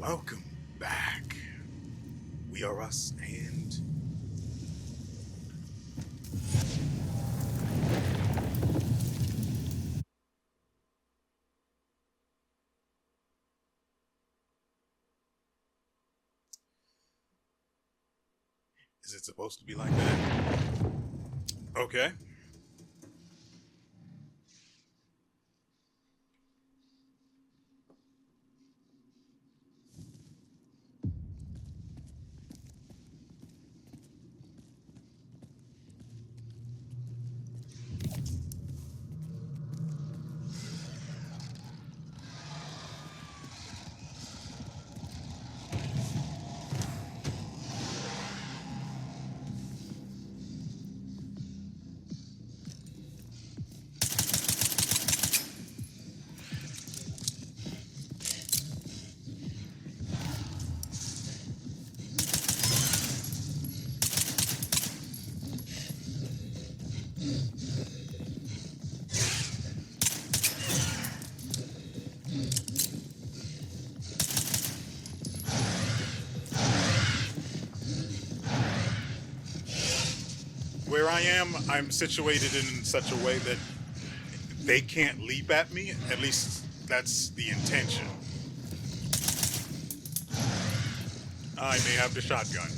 Welcome back. We are us, and is it supposed to be like that? Okay. Where I am, I'm situated in such a way that they can't leap at me. At least that's the intention. I may have the shotgun.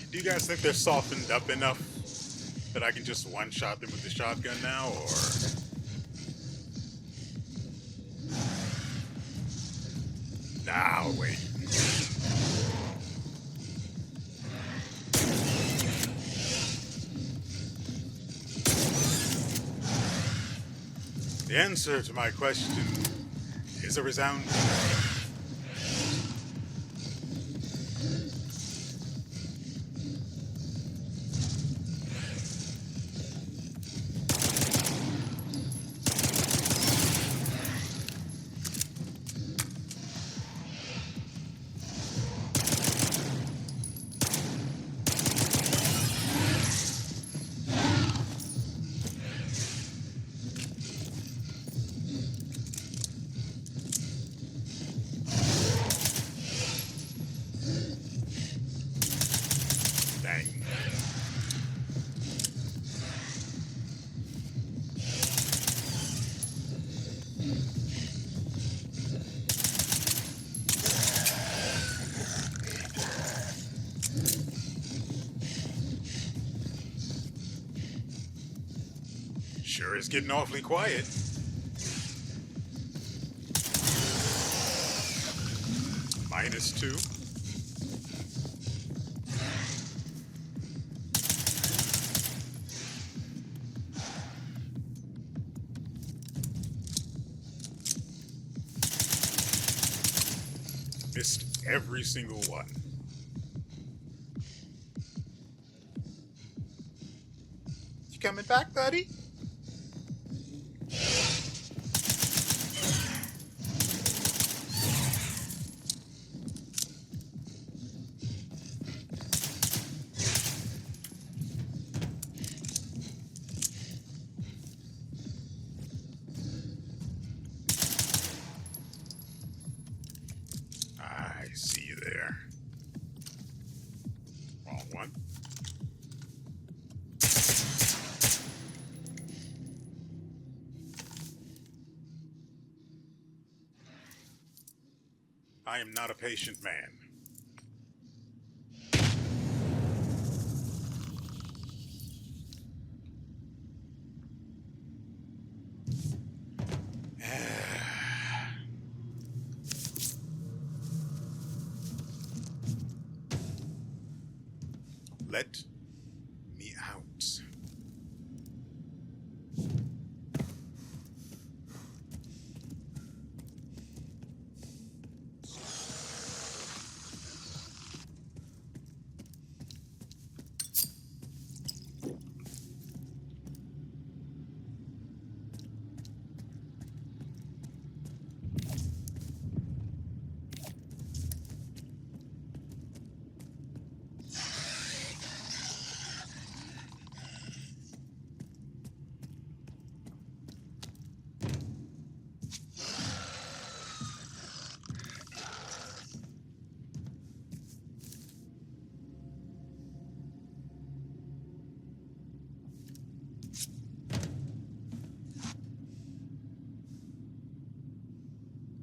Do you guys think they're softened up enough that I can just one-shot them with the shotgun now, or... Nah, wait. The answer to my question is a resounding... Dang. Sure is getting awfully quiet. -2. Missed every single one. You coming back, buddy? I am not a patient man. Let me out.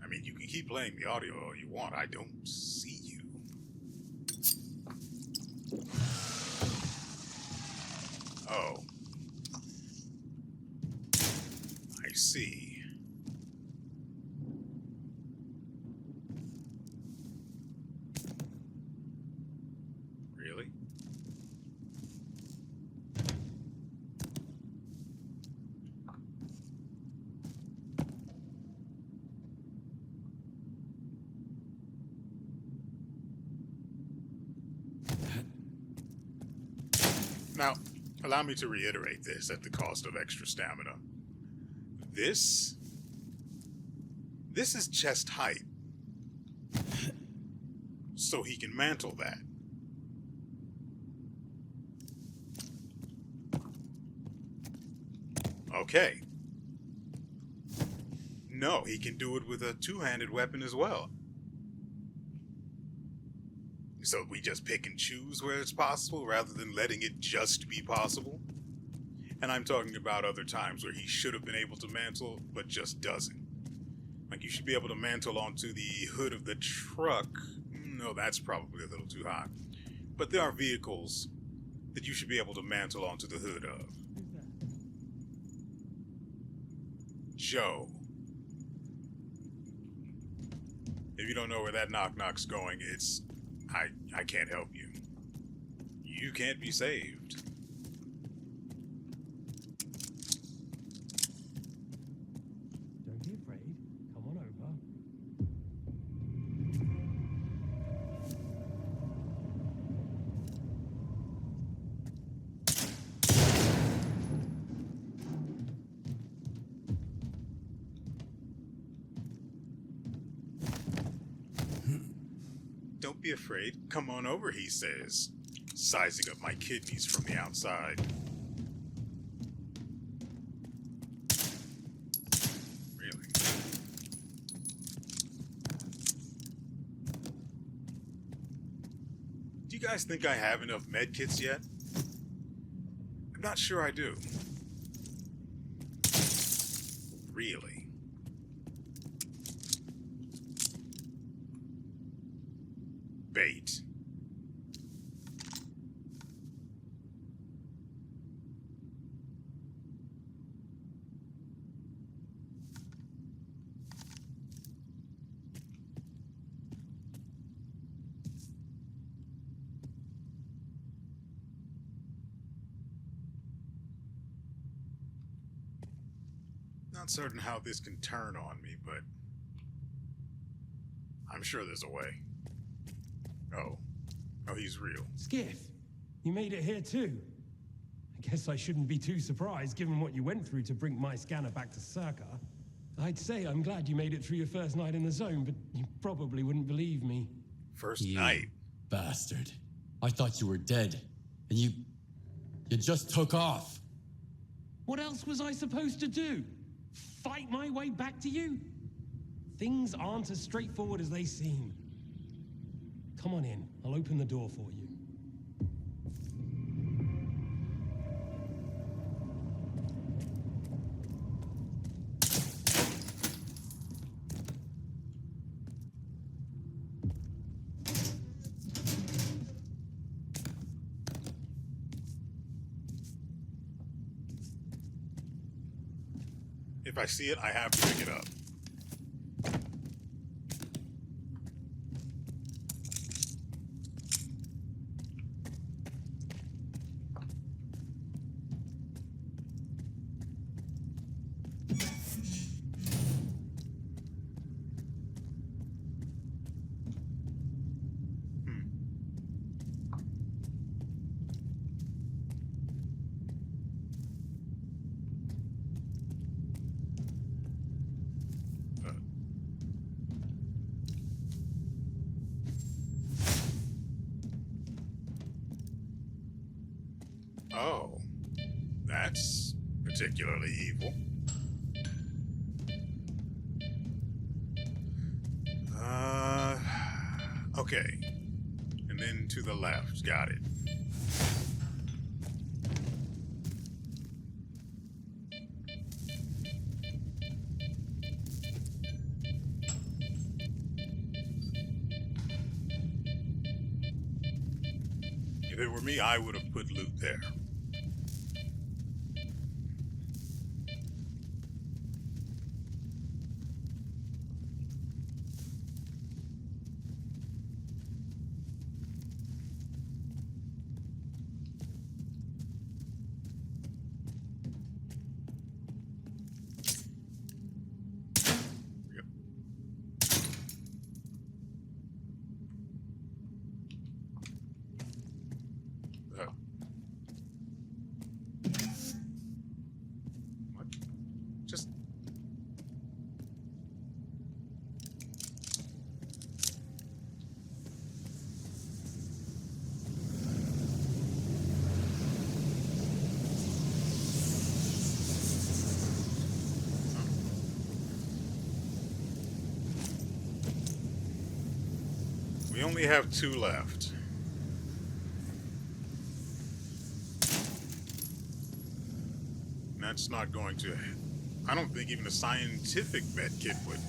I mean, you can keep playing the audio all you want. I don't see you. Oh. I see. Really? Now, allow me to reiterate this at the cost of extra stamina. This is chest height. So he can mantle that. Okay. No, he can do it with a two-handed weapon as well. So we just pick and choose where it's possible rather than letting it just be possible? And I'm talking about other times where he should have been able to mantle, but just doesn't. Like, you should be able to mantle onto the hood of the truck. No, that's probably a little too high. But there are vehicles that you should be able to mantle onto the hood of. Joe. If you don't know where that knock-knock's going, it's... I can't help you. You can't be saved. Don't be afraid. Come on over. Don't be afraid. Come on over, he says, sizing up my kidneys from the outside. Really? Do you guys think I have enough medkits yet? I'm not sure I do. Really? Bait. Not certain how this can turn on me, but I'm sure there's a way. Oh, he's real. Skiff, you made it here too. I guess I shouldn't be too surprised given what you went through to bring my scanner back to S.T.A.L.K.E.R. I'd say I'm glad you made it through your first night in the zone, but you probably wouldn't believe me. First night? Bastard. I thought you were dead, and you just took off. What else was I supposed to do? Fight my way back to you? Things aren't as straightforward as they seem. Come on in. I'll open the door for you. If I see it, I have to pick it up. Oh, that's particularly evil. Okay. And then to the left. Got it. If it were me, I would have put loot there. Yep. What? Just... We only have 2 left. That's not going to... I don't think even a scientific medkit would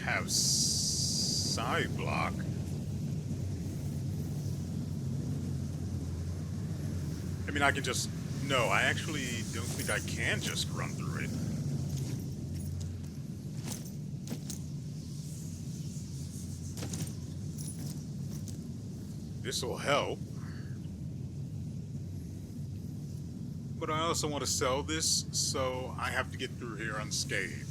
have side block. I mean, I can just... No, I actually don't think I can just run through it. This will help. But I also want to sell this, so I have to get through here unscathed.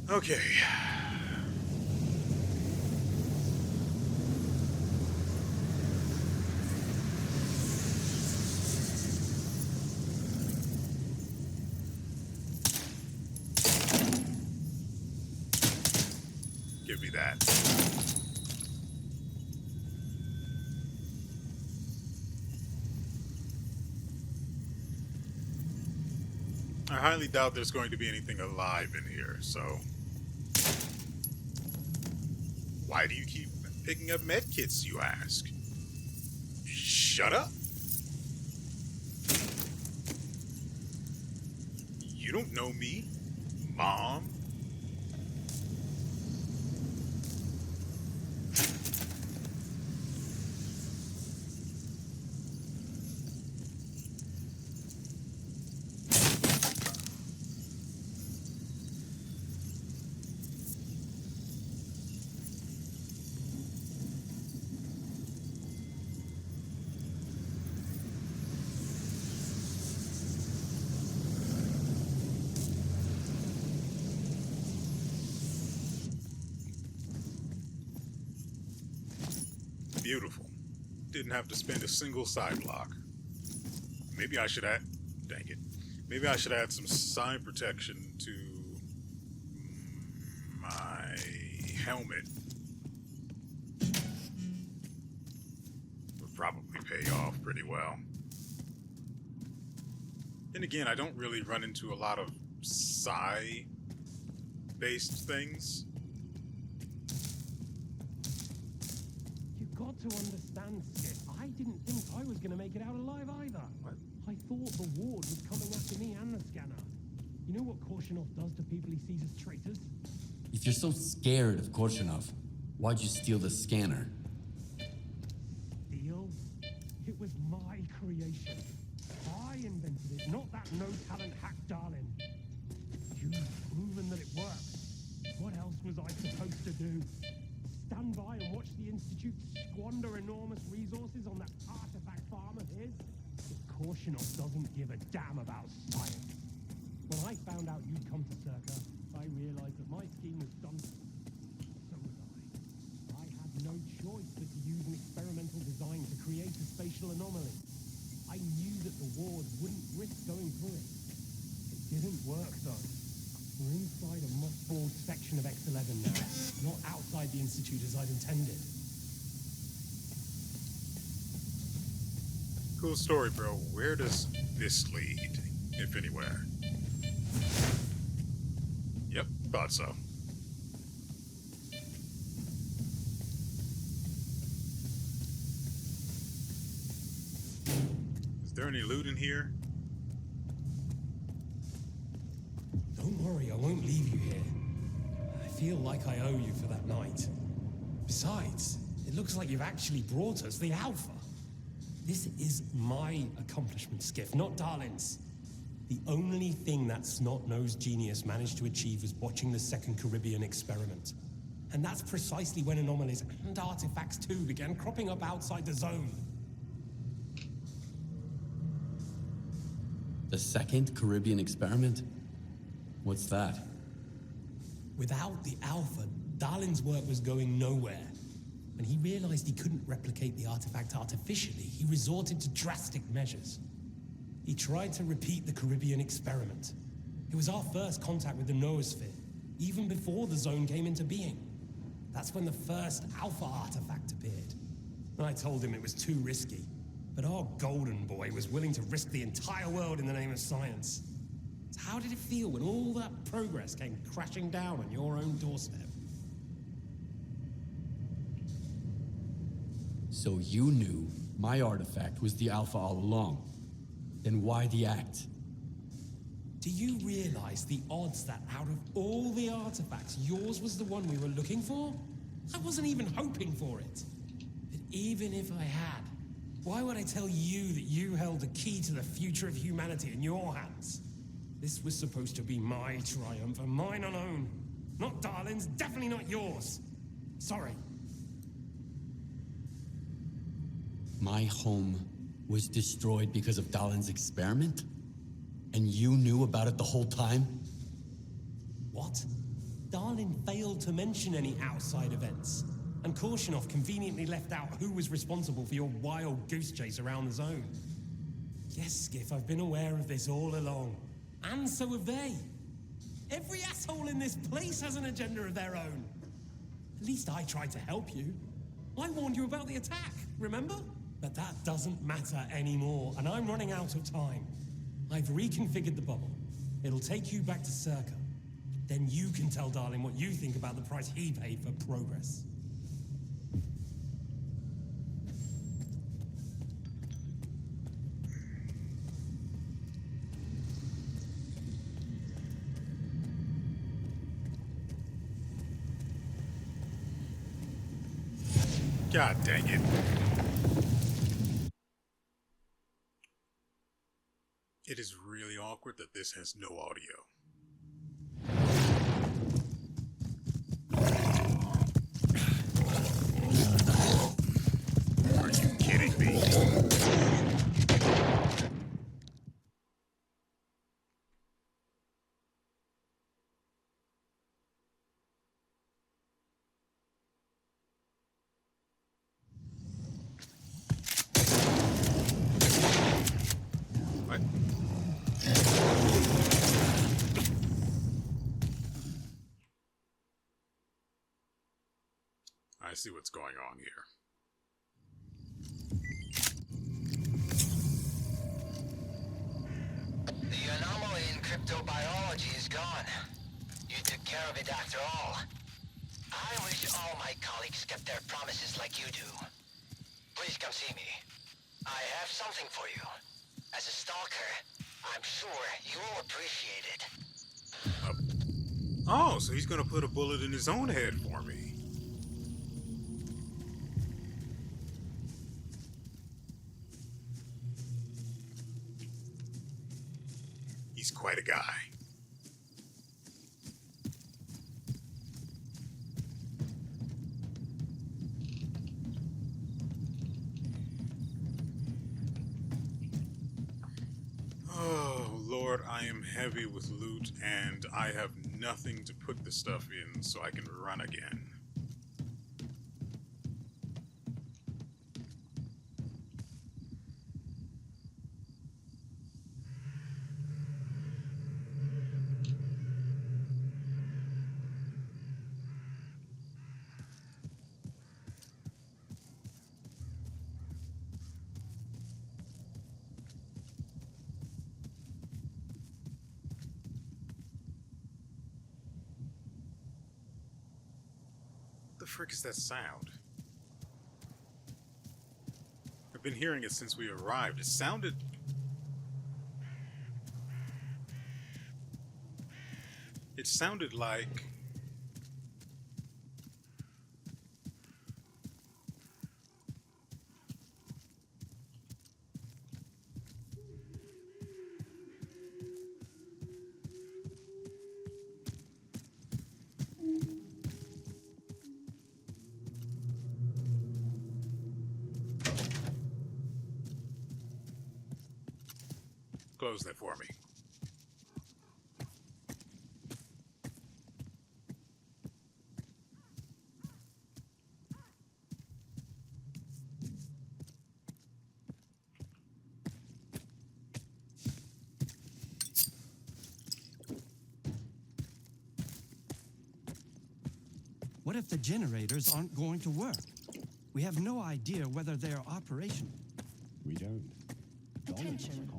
Okay. Give me that. I highly doubt there's going to be anything alive in here, so... Why do you keep picking up medkits, you ask? Shut up! You don't know me, Mom. Beautiful. Didn't have to spend a single side block. Maybe I should add... Dang it. Maybe I should add some side protection to my helmet. Would probably pay off pretty well. Then again, I don't really run into a lot of psi-based things. Got to understand, Skip. I didn't think I was going to make it out alive either. What? I thought the ward was coming after me and the scanner. You know what Korshunov does to people he sees as traitors? If you're so scared of Korshunov, why'd you steal the scanner? Deal? It was my creation. I invented it, not that no-talent hack darling. You've proven that it works. What else was I supposed to do? Stand by and watch the Institute squander enormous resources on that artifact farm of his? But Korshunov doesn't give a damn about science. When I found out you'd come to S.T.A.L.K.E.R, I realized that my scheme was done. So was I. I had no choice but to use an experimental design to create a spatial anomaly. I knew that the ward wouldn't risk going through it. It didn't work, though. We're inside a mothballed section of X11 now, not outside the Institute as I'd intended. Cool story, bro. Where does this lead, if anywhere? Yep, thought so. Is there any loot in here? Don't worry, I won't leave you here. I feel like I owe you for that night. Besides, it looks like you've actually brought us the Alpha. This is my accomplishment, Skiff, not Darlin's. The only thing that snot-nosed genius managed to achieve was watching the Second Caribbean experiment. And that's precisely when anomalies and artifacts too began cropping up outside the zone. The Second Caribbean Experiment? What's that? Without the Alpha, Darlin's work was going nowhere. When he realized he couldn't replicate the artifact artificially, he resorted to drastic measures. He tried to repeat the Caribbean experiment. It was our first contact with the noosphere, even before the zone came into being. That's when the first Alpha artifact appeared. I told him it was too risky, but our golden boy was willing to risk the entire world in the name of science. So how did it feel when all that progress came crashing down on your own doorstep? So you knew my artifact was the Alpha all along. Then why the act? Do you realize the odds that out of all the artifacts, yours was the one we were looking for? I wasn't even hoping for it. But even if I had, why would I tell you that you held the key to the future of humanity in your hands? This was supposed to be my triumph and mine alone. Not Darlin's, definitely not yours. Sorry. My home was destroyed because of Darlin's experiment? And you knew about it the whole time? What? Darlin failed to mention any outside events. And Korshunov conveniently left out who was responsible for your wild goose chase around the zone. Yes, Skiff, I've been aware of this all along. And so have they. Every asshole in this place has an agenda of their own. At least I tried to help you. I warned you about the attack, remember? But that doesn't matter anymore, and I'm running out of time. I've reconfigured the bubble. It'll take you back to S.T.A.L.K.E.R. Then you can tell Darlin what you think about the price he paid for progress. God dang it. It is really awkward that this has no audio. Are you kidding me? What? I see what's going on here. The anomaly in cryptobiology is gone. You took care of it after all. I wish all my colleagues kept their promises like you do. Please come see me. I have something for you. As a stalker, I'm sure you'll appreciate it. Oh, so he's gonna put a bullet in his own head for me. He's quite a guy. Oh, Lord, I am heavy with loot, and I have nothing to put the stuff in so I can run again. What the frick is that sound? I've been hearing it since we arrived. It sounded... It sounded like... Close that for me. What if the generators aren't going to work? We have no idea whether they're operational. We don't. Attention.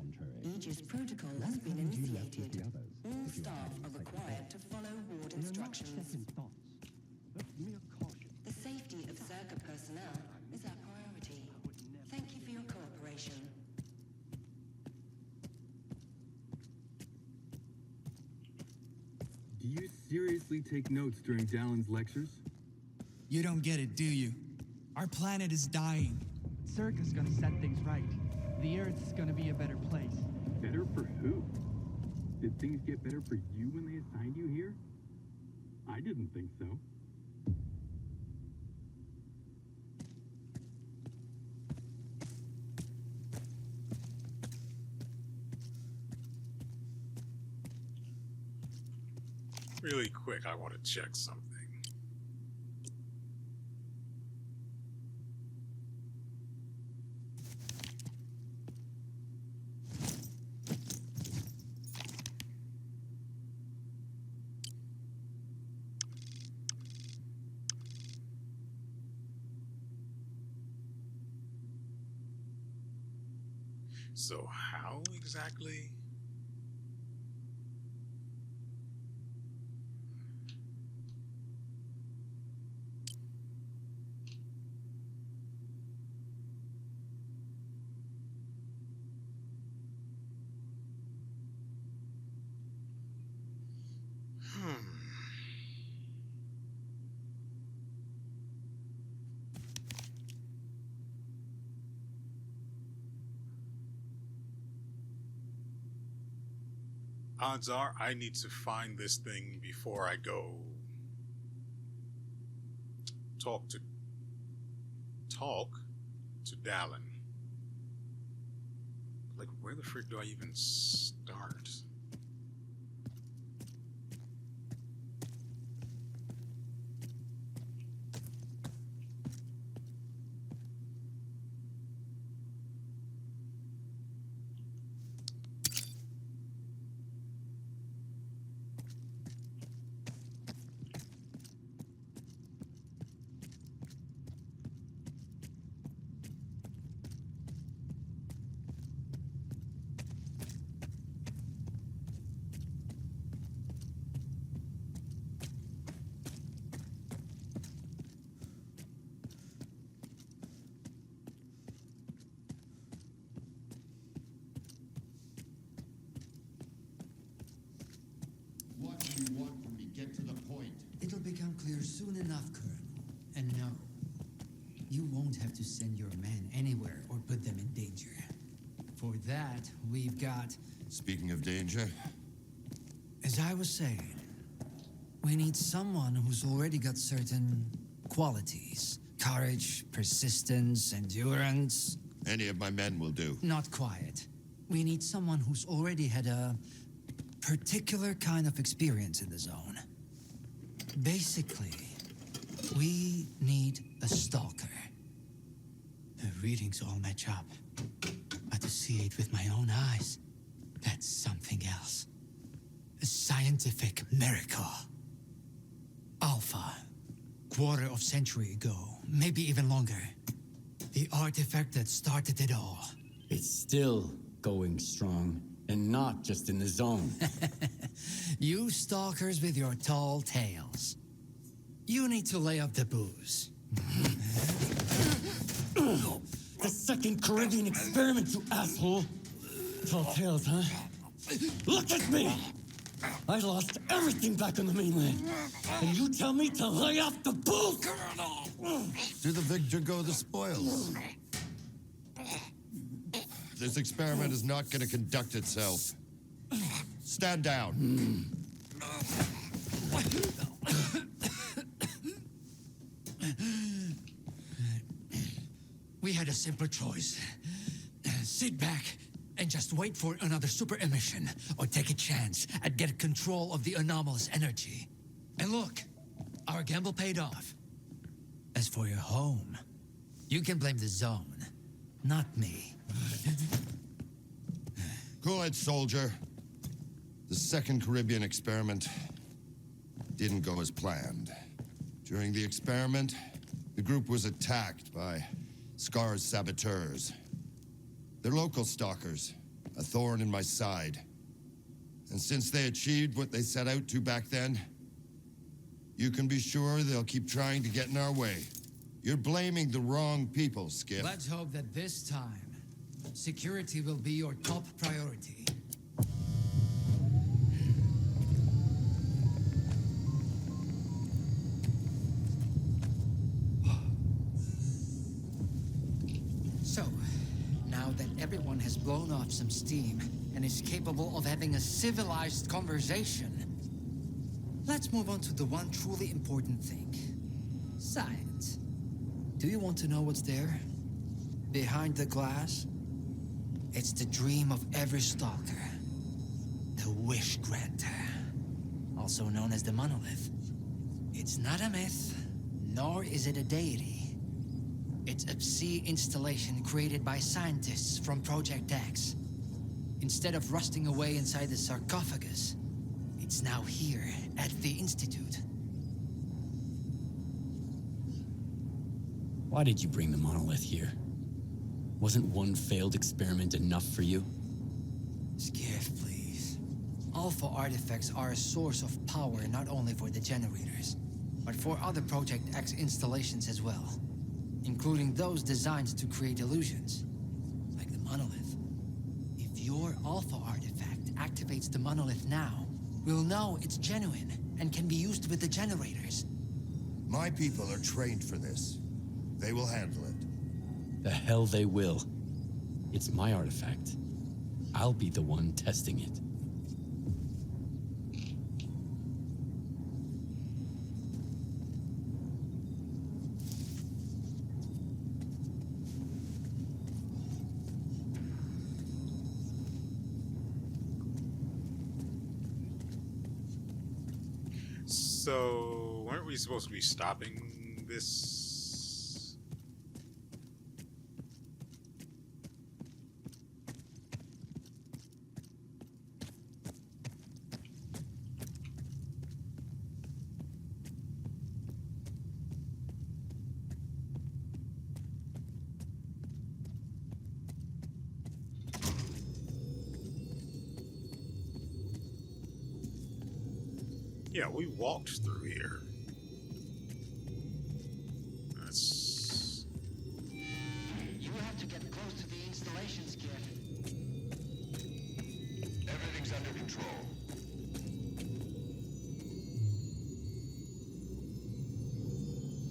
Aegis protocol has been initiated. All staff are required to follow ward instructions. The safety of S.T.A.L.K.E.R personnel is our priority. Thank you for your cooperation. Do you seriously take notes during Dallin's lectures? You don't get it, do you? Our planet is dying. S.T.A.L.K.E.R is gonna set things right. The Earth's gonna be a better place. Better for who? Did things get better for you when they assigned you here? I didn't think so. Really quick, I want to check something. So how exactly? Odds are I need to find this thing before I go talk to Dallin. Like, where the frick do I even start? clear soon enough, Colonel. And no, you won't have to send your men anywhere or put them in danger. For that, we've got... Speaking of danger... As I was saying, we need someone who's already got certain qualities. Courage, persistence, endurance. Any of my men will do. Not quiet. We need someone who's already had a particular kind of experience in the zone. Basically, we need a stalker. The readings all match up. But to see it with my own eyes, that's something else. A scientific miracle. Alpha. Quarter of century ago, maybe even longer. The artifact that started it all. It's still going strong, and not just in the zone. You stalkers with your tall tales. You need to lay off the booze. The second Caribbean experiment, you asshole! Tall tales, huh? Look at me! I lost everything back on the mainland. And you tell me to lay off the booze? To the victor go the spoils. This experiment is not going to conduct itself. Stand down. We had a simple choice. Sit back and just wait for another super emission, or take a chance at getting control of the anomalous energy. And look, our gamble paid off. As for your home, you can blame the zone, not me. Cool it, soldier. The second Caribbean experiment didn't go as planned. During the experiment, the group was attacked by S.T.A.L.K.E.R's saboteurs. They're local stalkers, a thorn in my side. And since they achieved what they set out to back then, you can be sure they'll keep trying to get in our way. You're blaming the wrong people, Skip. Let's hope that this time, security will be your top priority. So, now that everyone has blown off some steam and is capable of having a civilized conversation, let's move on to the one truly important thing. Science. Do you want to know what's there? Behind the glass? It's the dream of every stalker. The wish granter. Also known as the monolith. It's not a myth, nor is it a deity. It's a sea installation created by scientists from Project X. Instead of rusting away inside the sarcophagus, it's now here at the Institute. Why did you bring the monolith here? Wasn't one failed experiment enough for you? Skiff, please. Alpha artifacts are a source of power not only for the generators, but for other Project X installations as well, including those designed to create illusions, like the monolith. If your Alpha artifact activates the monolith now, we'll know it's genuine and can be used with the generators. My people are trained for this. They will handle it. The hell they will. It's my artifact. I'll be the one testing it. So, weren't we supposed to be stopping this? Yeah, we walked through here. That's... You have to get close to the installation, Skip. Everything's under control.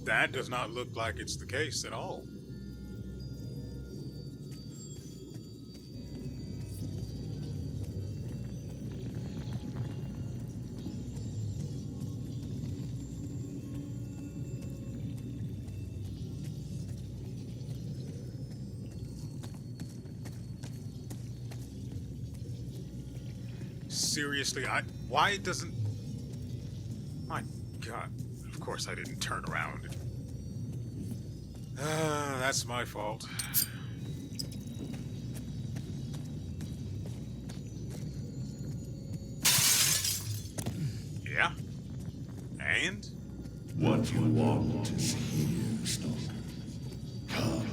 that does not look like it's the case at all. Seriously, why doesn't... My God, of course I didn't turn around. That's my fault. Yeah? And? What you want is here, Stalker. Come.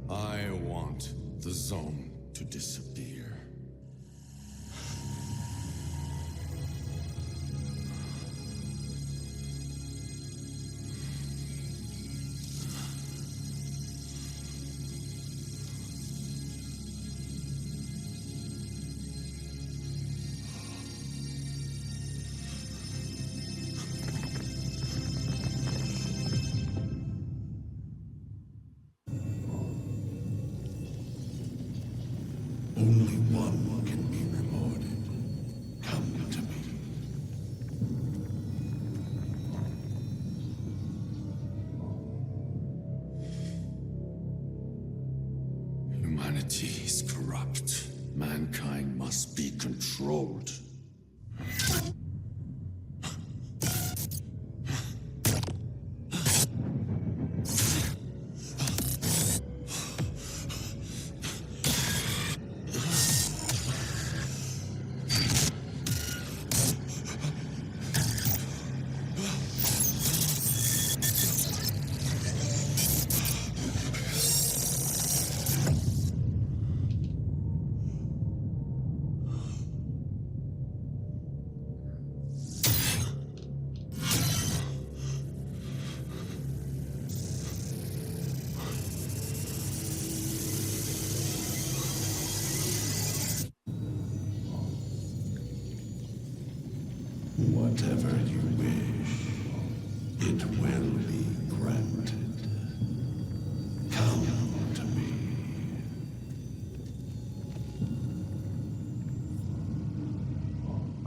I want the zone to disappear. Only one can be rewarded. Come to me. Humanity is corrupt. Mankind must be controlled. Whatever you wish, it will be granted. Come to me.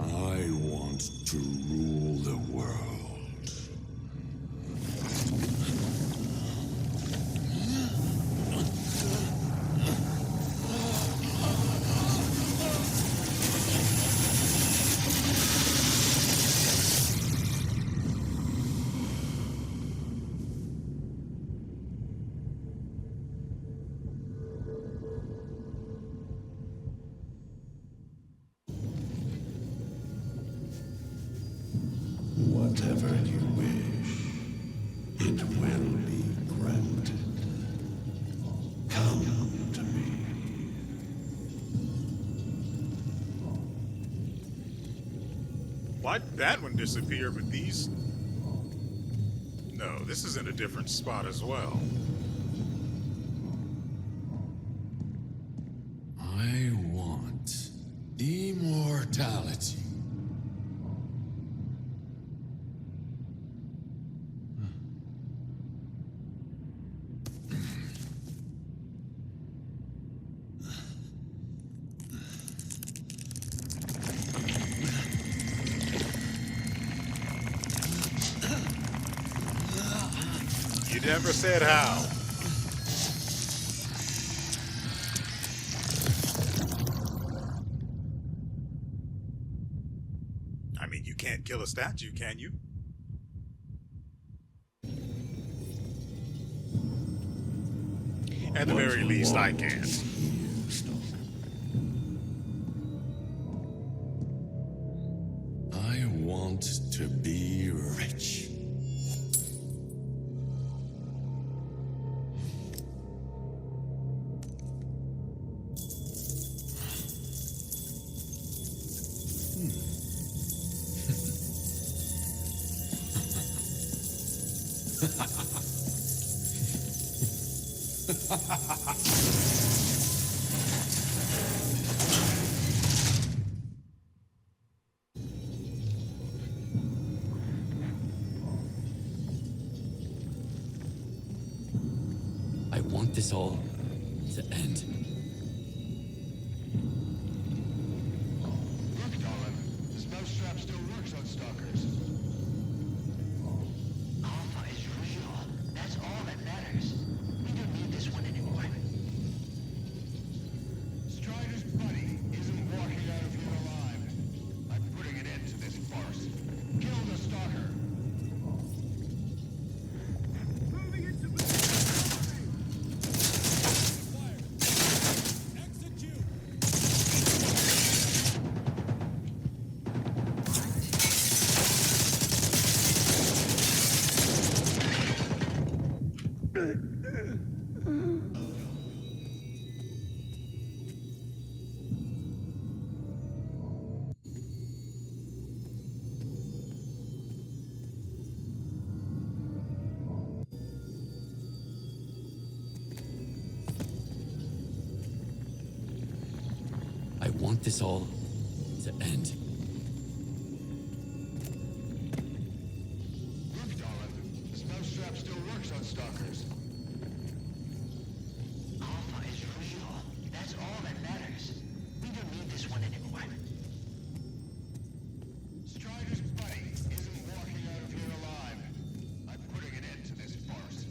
I want to rule the world. Whatever you wish, it will be granted. Come to me. Why'd that one disappear, but these... No, this is in a different spot as well. I want immortality. You never said how. I mean, you can't kill a statue, can you? At the very least, I can't. I want to be rich. I want this all to end. Look, Darlin, this mousetrap still works on stalkers. Alpha is real. That's all that matters. We don't need this one anymore. Strider's buddy isn't walking out of here alive. I'm putting an end to this farce. Kill the stalker. Moving into I want this all to end. Look, Darlin, this mousetrap still works on stalkers. Alpha is real. That's all that matters. We don't need this one anymore. Strider's buddy isn't walking out of here alive. I'm putting an end to this farce.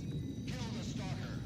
Kill the stalker.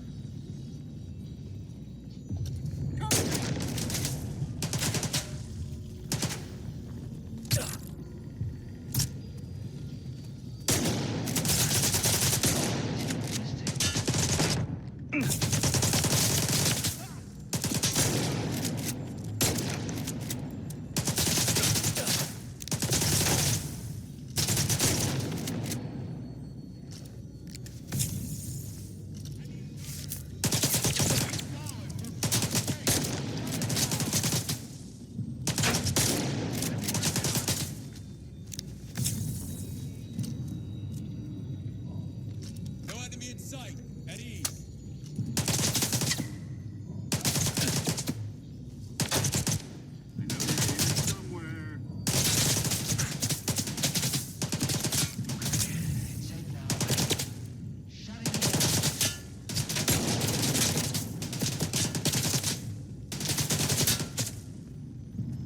No enemy in sight. At ease.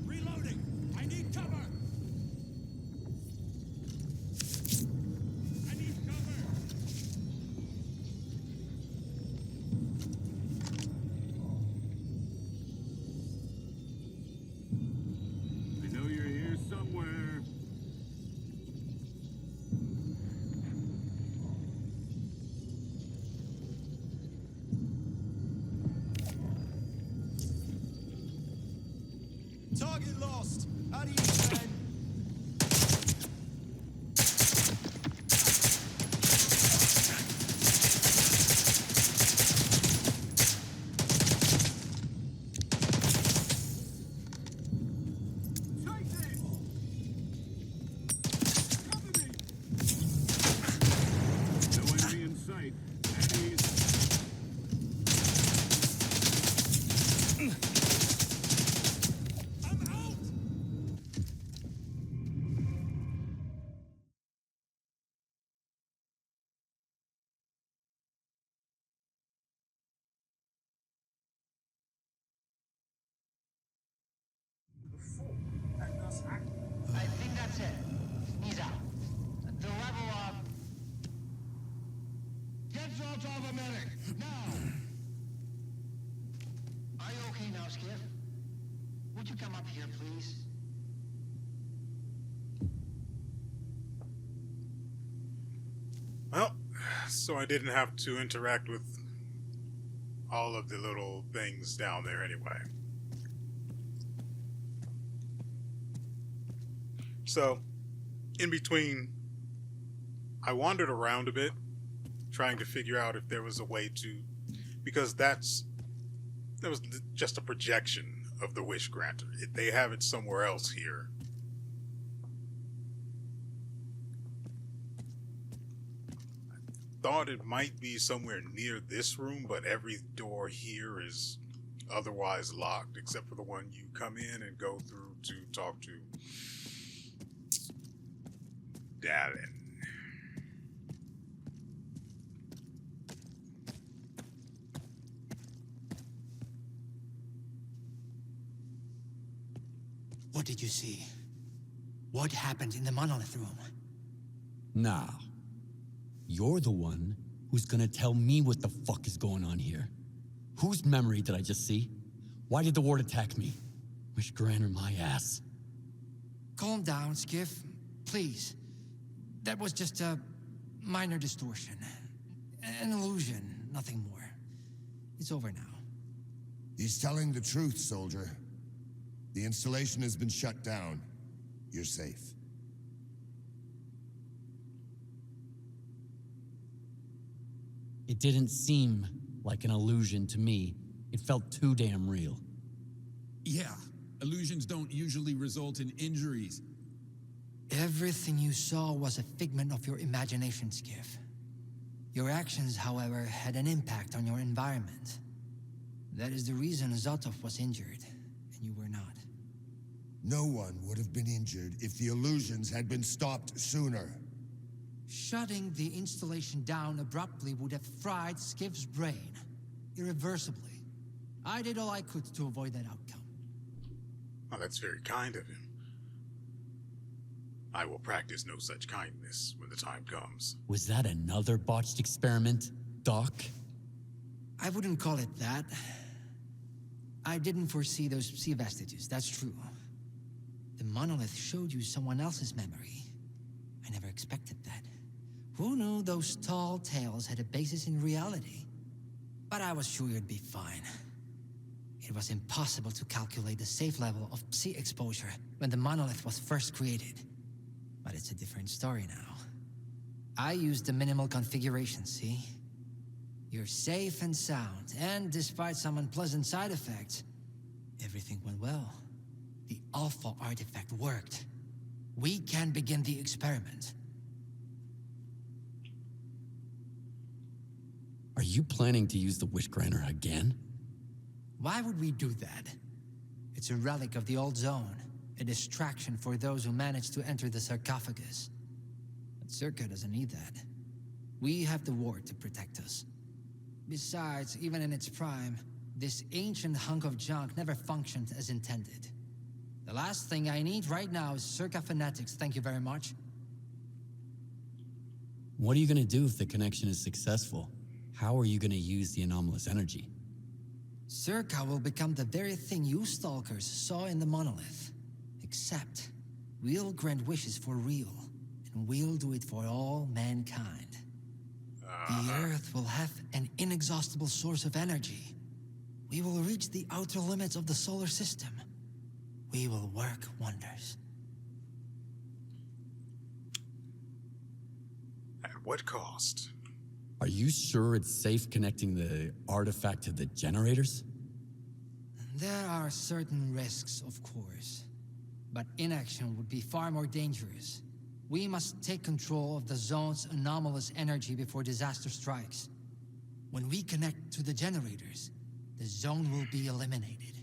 Reloading! I need cover! I need cover! I know you're here somewhere. Target lost! How do you stand? No enemy in sight. At ease. I'm out! I think that's it. He's out. The level up. Get Zalt off a medic! Now! Are you okay now, Skiff? Would you come up here, please? Well, so I didn't have to interact with all of the little things down there anyway. So, in between, I wandered around a bit, trying to figure out if there was a way to, because that was just a projection of the Wish Granter. They have it somewhere else here. thought it might be somewhere near this room, but every door here is otherwise locked except for the one you come in and go through to talk to Dallin. What did you see? What happened in the monolith room? Now, you're the one who's gonna tell me what the fuck is going on here. Whose memory did I just see? Why did the ward attack me? Wish Granner my ass. Calm down, Skiff. Please. That was just a minor distortion. An illusion, nothing more. It's over now. He's telling the truth, soldier. The installation has been shut down. You're safe. It didn't seem like an illusion to me. It felt too damn real. Yeah, illusions don't usually result in injuries. Everything you saw was a figment of your imagination, Skiff. Your actions, however, had an impact on your environment. That is the reason Zotov was injured, and you were not. No one would have been injured if the illusions had been stopped sooner. Shutting the installation down abruptly would have fried Skiff's brain, irreversibly. I did all I could to avoid that outcome. Oh, that's very kind of him. I will practice no such kindness when the time comes. Was that another botched experiment, Doc? I wouldn't call it that. I didn't foresee those sea vestiges, that's true. The monolith showed you someone else's memory. I never expected that. Who knew those tall tales had a basis in reality? But I was sure you'd be fine. It was impossible to calculate the safe level of psi exposure when the monolith was first created. But it's a different story now. I used the minimal configuration, see? You're safe and sound, and despite some unpleasant side effects, everything went well. The Alpha artifact worked. We can begin the experiment. Are you planning to use the Wish Granter again? Why would we do that? It's a relic of the old zone, a distraction for those who managed to enter the sarcophagus. But S.T.A.L.K.E.R doesn't need that. We have the ward to protect us. Besides, even in its prime, this ancient hunk of junk never functioned as intended. The last thing I need right now is S.T.A.L.K.E.R fanatics, thank you very much. What are you gonna do if the connection is successful? How are you gonna use the anomalous energy? S.T.A.L.K.E.R will become the very thing you stalkers saw in the monolith. Except, we'll grant wishes for real, and we'll do it for all mankind. The Earth will have an inexhaustible source of energy. We will reach the outer limits of the solar system. We will work wonders. At what cost? Are you sure it's safe connecting the artifact to the generators? There are certain risks, of course. But inaction would be far more dangerous. We must take control of the zone's anomalous energy before disaster strikes. When we connect to the generators, the zone will be eliminated.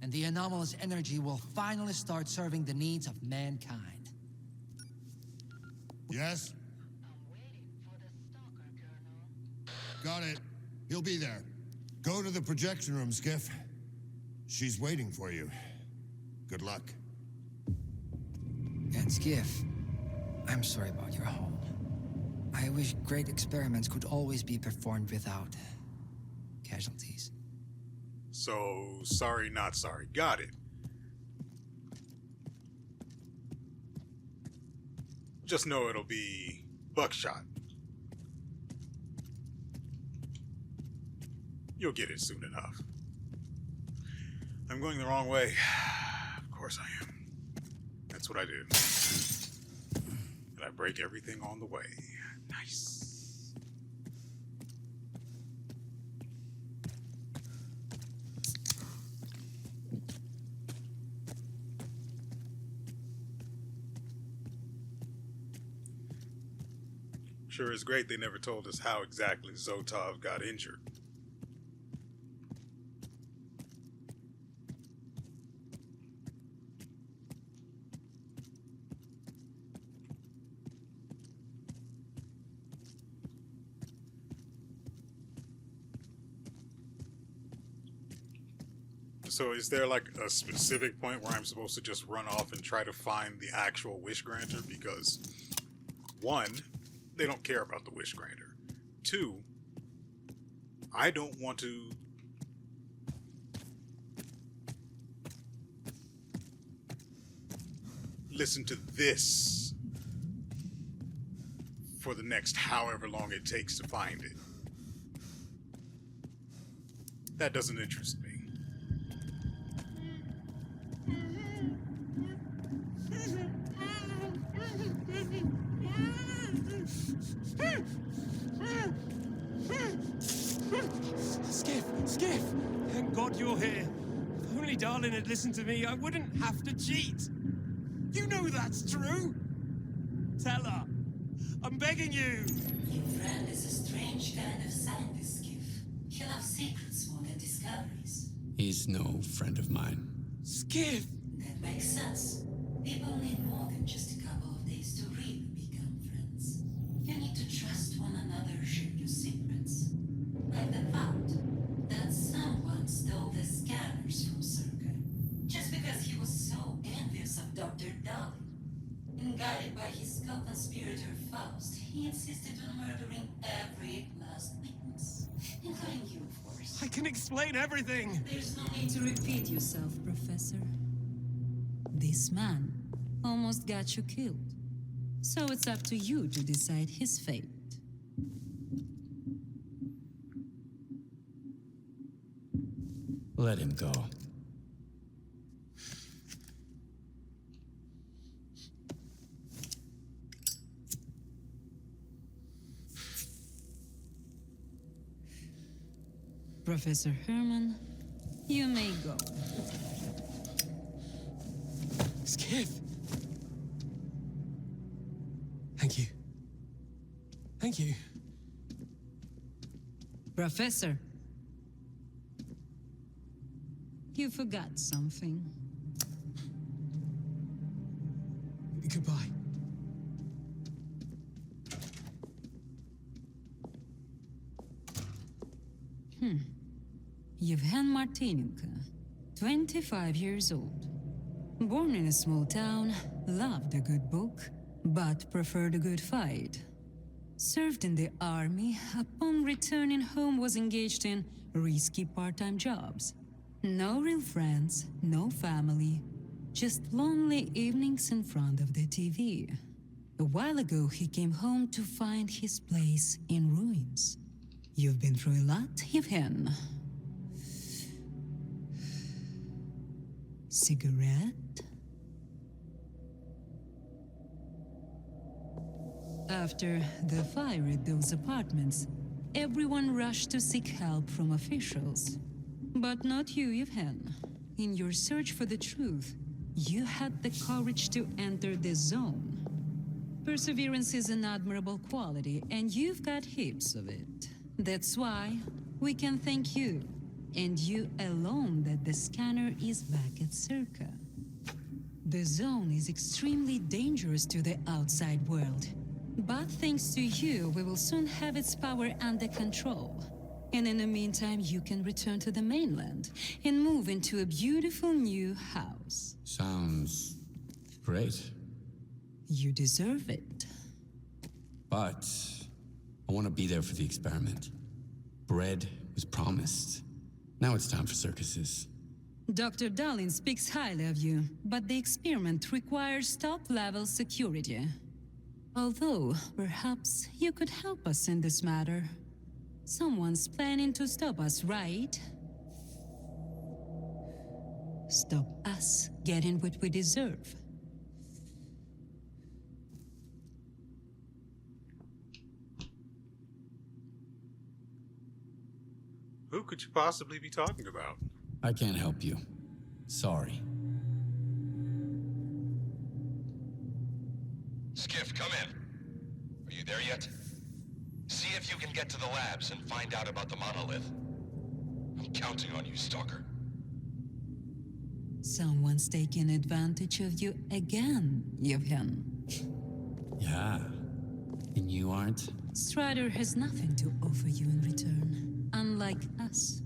And the anomalous energy will finally start serving the needs of mankind. Yes? Got it. He'll be there. Go to the projection room, Skiff. She's waiting for you. Good luck. And Skiff, I'm sorry about your home. I wish great experiments could always be performed without casualties. So, sorry, not sorry. Got it. Just know it'll be buckshot. You'll get it soon enough. I'm going the wrong way. Of course I am. That's what I do. And I break everything on the way. Nice. Sure is great they never told us how exactly Zotov got injured. So is there like a specific point where I'm supposed to just run off and try to find the actual wish granter? Because one, they don't care about the wish granter. Two, I don't want to listen to this for the next however long it takes to find it. That doesn't interest me. Skiff! Thank God you're here. If only Darlin had listened to me, I wouldn't have to cheat. You know that's true. Tell her. I'm begging you. Your friend is a strange kind of scientist, Skiff. He loves secrets more than discoveries. He's no friend of mine. Skiff! That makes sense. People need more than just a couple of days to really become friends. You need to trust one another, share your secrets. Like the fact that someone stole the scanners from S.T.A.L.K.E.R. just because he was so envious of Dr. Darling. And guided by his co-conspirator Faust, he insisted on murdering every last witness, including you, of course. I can explain everything. There's no need to repeat yourself, Professor. This man almost got you killed. So it's up to you to decide his fate. Let him go. Professor Herman, you may go. Skiff! Thank you. Thank you. Professor, you forgot something. Goodbye. Yevhen Martinenko, 25 years old. Born in a small town, loved a good book, but preferred a good fight. Served in the army, upon returning home was engaged in risky part-time jobs. No real friends, no family, just lonely evenings in front of the TV. A while ago, he came home to find his place in ruins. You've been through a lot, Yevhen. Cigarette? After the fire at those apartments, everyone rushed to seek help from officials. But not you, Yevhen. In your search for the truth, you had the courage to enter the zone. Perseverance is an admirable quality, and you've got heaps of it. That's why we can thank you, and you alone, that the scanner is back at S.T.A.L.K.E.R. The zone is extremely dangerous to the outside world. But thanks to you, we will soon have its power under control. And in the meantime, you can return to the mainland and move into a beautiful new house. Sounds great. You deserve it. But I want to be there for the experiment. Bread was promised. Now it's time for circuses. Dr. Darling speaks highly of you, but the experiment requires top-level security. Although, perhaps you could help us in this matter. Someone's planning to stop us, right? Stop us getting what we deserve. Who could you possibly be talking about? I can't help you. Sorry. Skiff, come in. Are you there yet? See if you can get to the labs and find out about the monolith. I'm counting on you, Stalker. Someone's taking advantage of you again, Yevhen. Yeah. And you aren't? Strider has nothing to offer you in return, unlike us.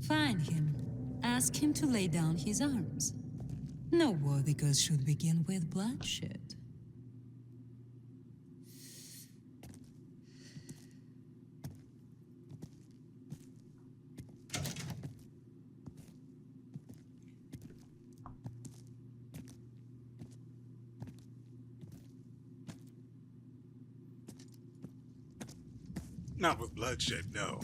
Find him. Ask him to lay down his arms. No war because should begin with bloodshed. Not with bloodshed, no.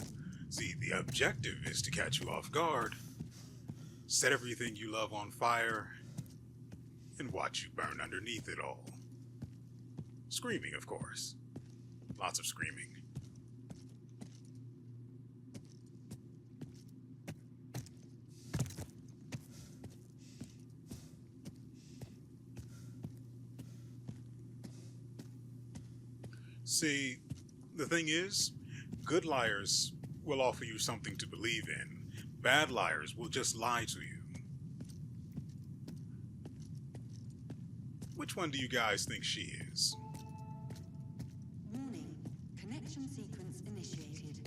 See, the objective is to catch you off guard, set everything you love on fire, and watch you burn underneath it all. Screaming, of course. Lots of screaming. See, the thing is, good liars will offer you something to believe in. Bad liars will just lie to you. Which one do you guys think she is? Warning. Connection sequence initiated.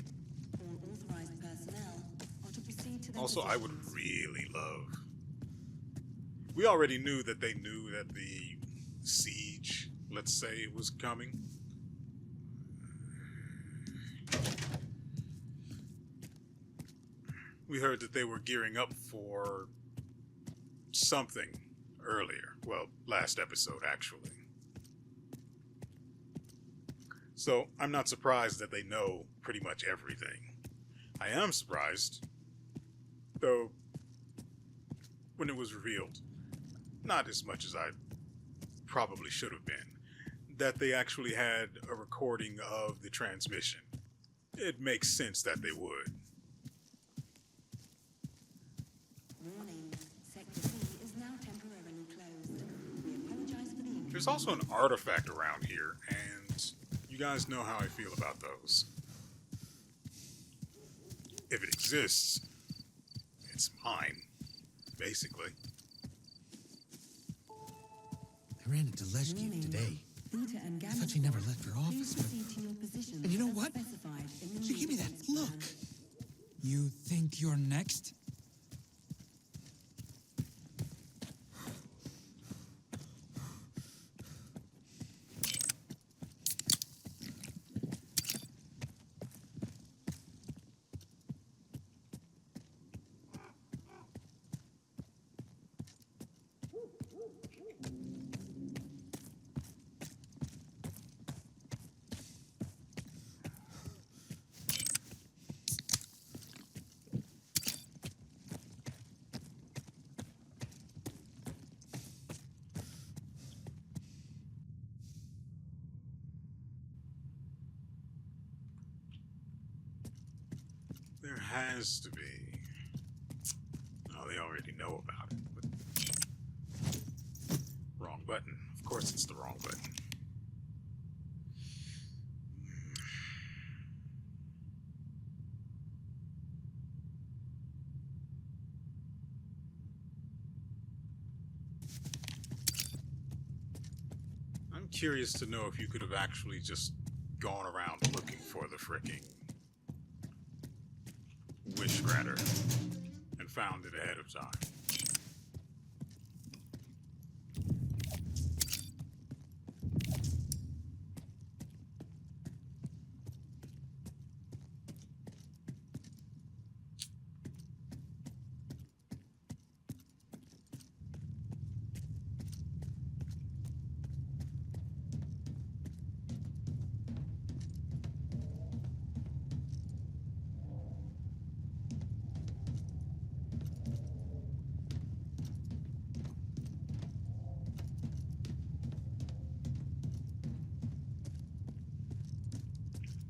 All authorized personnel are to proceed to their Also, I would positions. really love... We already knew that they knew that the siege, let's say, was coming. We heard that they were gearing up for something earlier. Well, last episode, actually. So, I'm not surprised that they know pretty much everything. I am surprised, though, when it was revealed, not as much as I probably should have been, that they actually had a recording of the transmission. It makes sense that they would. Warning. Sector C is now temporarily closed. We apologize for the inconvenience. There's also an artifact around here, and you guys know how I feel about those. If it exists, it's mine, basically. I ran into Leshki today. Theta and I Gamma thought she never squad, left her please office. proceed to your positions And you know as what? specified in the She gave me that maintenance look. plan. You think you're next? There has to be. Oh, they already know about it. But... Wrong button. Of course it's the wrong button. I'm curious to know if you could have actually just gone around looking for the fricking wish granter and found it ahead of time.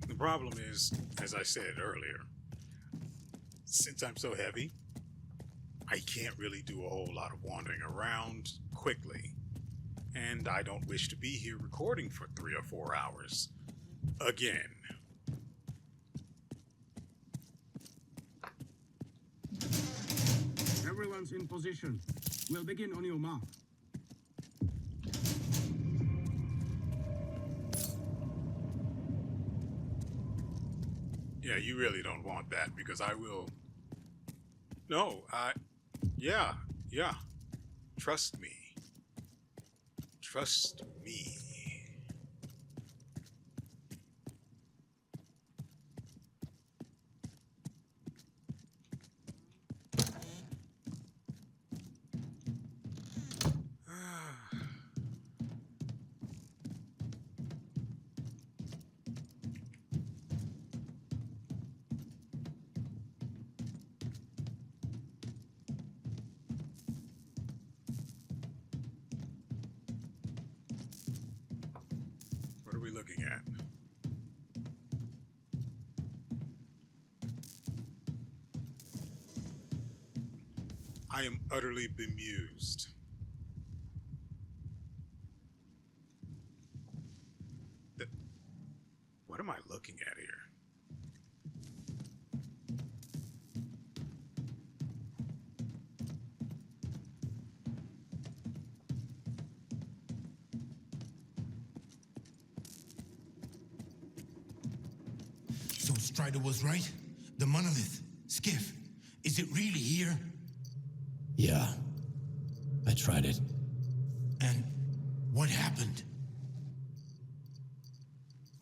The problem is, as I said earlier, since I'm so heavy, I can't really do a whole lot of wandering around quickly. And I don't wish to be here recording for 3 or 4 hours. Again. Everyone's in position. We'll begin on your mark. Yeah, you really don't want that because I will. No, yeah. Trust me. Trust me. What are we looking at? I am utterly bemused. What am I looking at here? So Strider was right? The monolith, Skiff, is it really here? Yeah. I tried it. And what happened?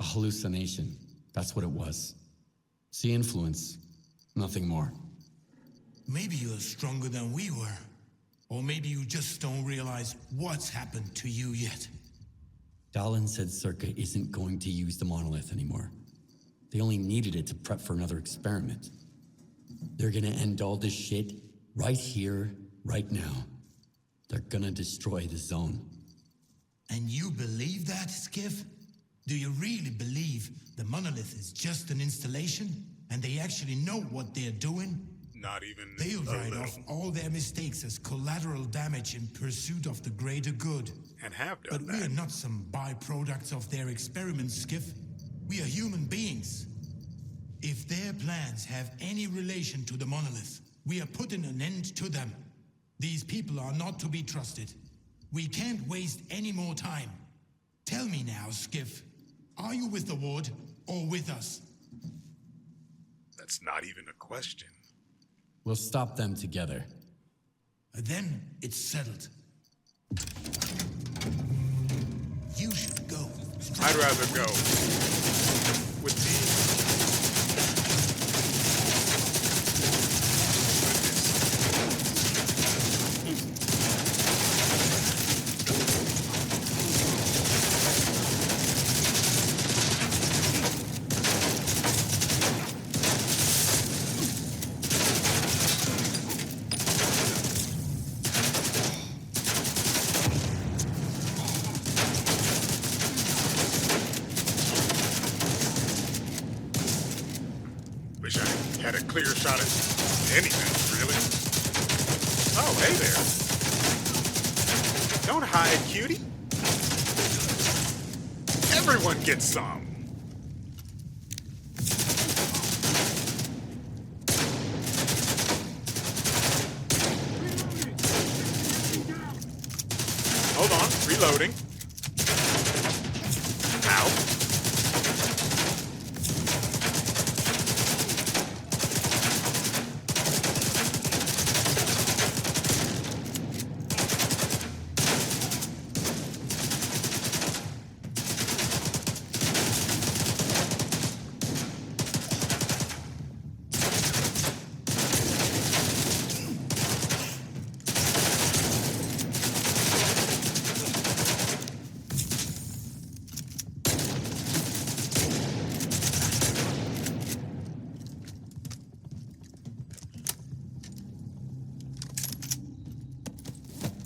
A hallucination. That's what it was. Sea influence. Nothing more. Maybe you're stronger than we were. Or maybe you just don't realize what's happened to you yet. Dallin said S.T.A.L.K.E.R isn't going to use the monolith anymore. They only needed it to prep for another experiment. They're gonna end all this shit right here, right now. They're gonna destroy the zone. And you believe that, Skiff? Do you really believe the monolith is just an installation? And they actually know what they're doing? Not even They'll a write little. off all their mistakes as collateral damage in pursuit of the greater good. And have done But that. we are not some byproducts of their experiments, Skiff. We are human beings. If their plans have any relation to the monolith, we are putting an end to them. These people are not to be trusted. We can't waste any more time. Tell me now, Skiff. Are you with the Ward or with us? That's not even a question. We'll stop them together. Then it's settled. You should go. I'd rather go with the Wish I had a clear shot at anything, really. Oh, hey there. Don't hide, cutie. Everyone gets some. Hold on, reloading. Ow.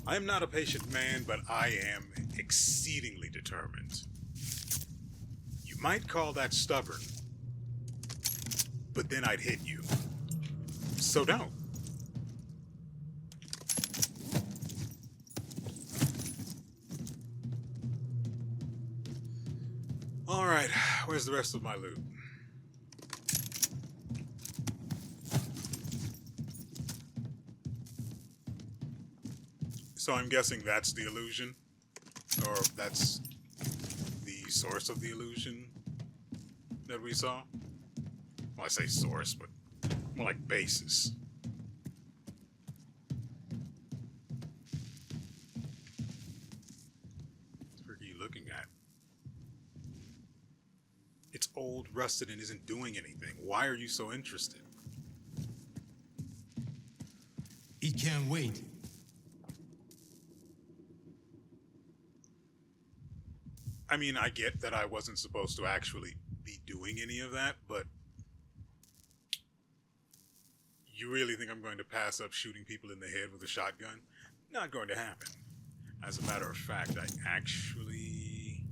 I am not a patient man, but I am exceedingly determined. You might call that stubborn, but then I'd hit you. So don't. All right, where's the rest of my loot? So I'm guessing that's the illusion, or that's the source of the illusion that we saw. Well, I say source, but more like basis. What are you looking at? It's old, rusted, and isn't doing anything. Why are you so interested? It can't wait. I mean, I get that I wasn't supposed to actually be doing any of that, but you really think I'm going to pass up shooting people in the head with a shotgun? Not going to happen. As a matter of fact, I actually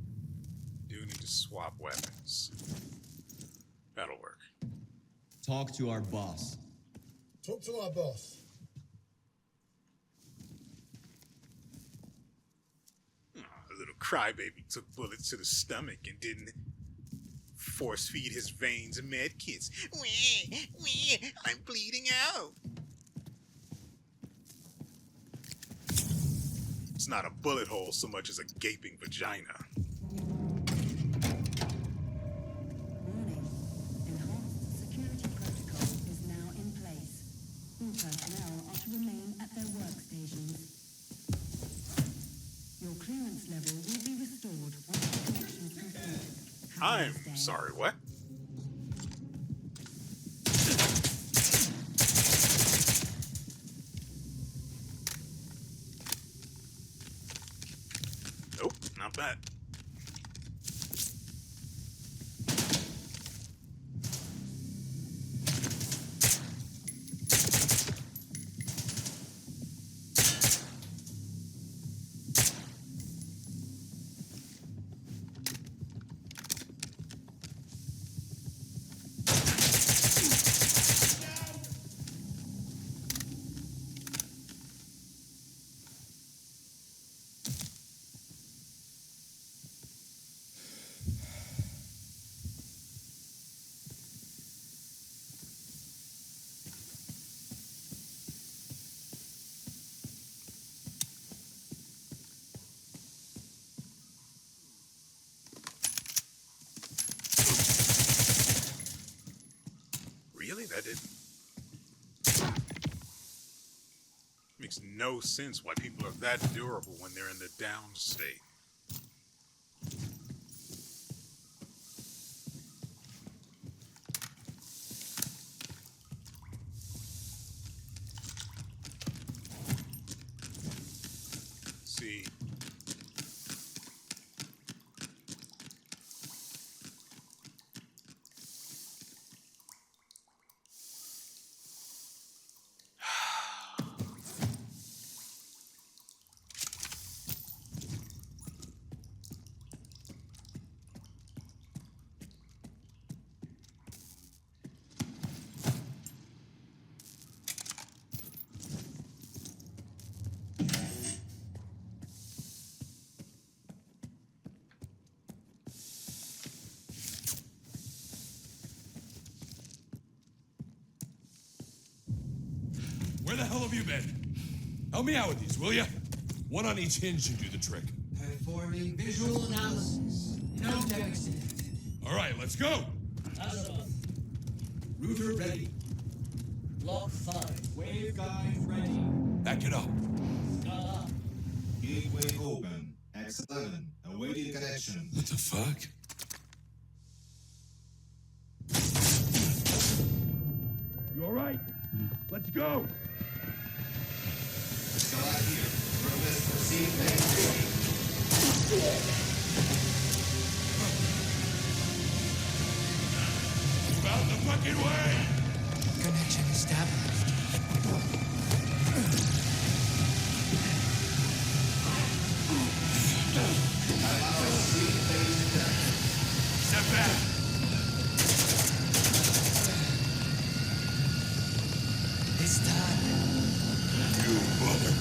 do need to swap weapons. That'll work. Talk to our boss. Talk to our boss. A little crybaby took bullets to the stomach and didn't force feed his veins med kits. Wee, I'm bleeding out. It's not a bullet hole so much as a gaping vagina. Warning. Enhanced security protocol is now in place. All personnel are to remain at their workstations. Your clearance level will be restored once the connection is completed. I'm sorry, what? Nope, not bad. Really? That didn't... Makes no sense why people are that durable when they're in the down state. See... Where the hell have you been? Help me out with these, will ya? One on each hinge should do the trick. Performing visual analysis. No text. All right, let's go. Router ready. Block 5. Waveguide ready. Back it up. Gateway open. X11. Awaiting connection. What the fuck? You all right? Let's go. Start here. Progress proceed maintain. Move out the fucking way! Connection established. Step back! It's done. You mother...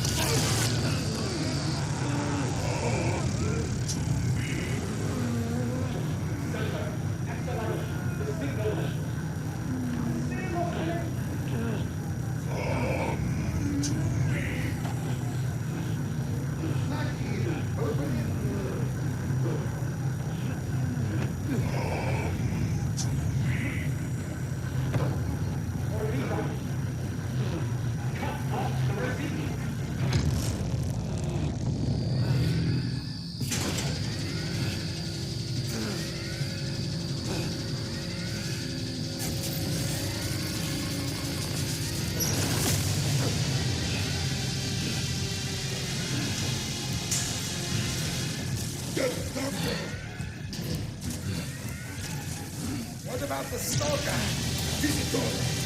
about the S.T.A.L.K.E.R. Visitor.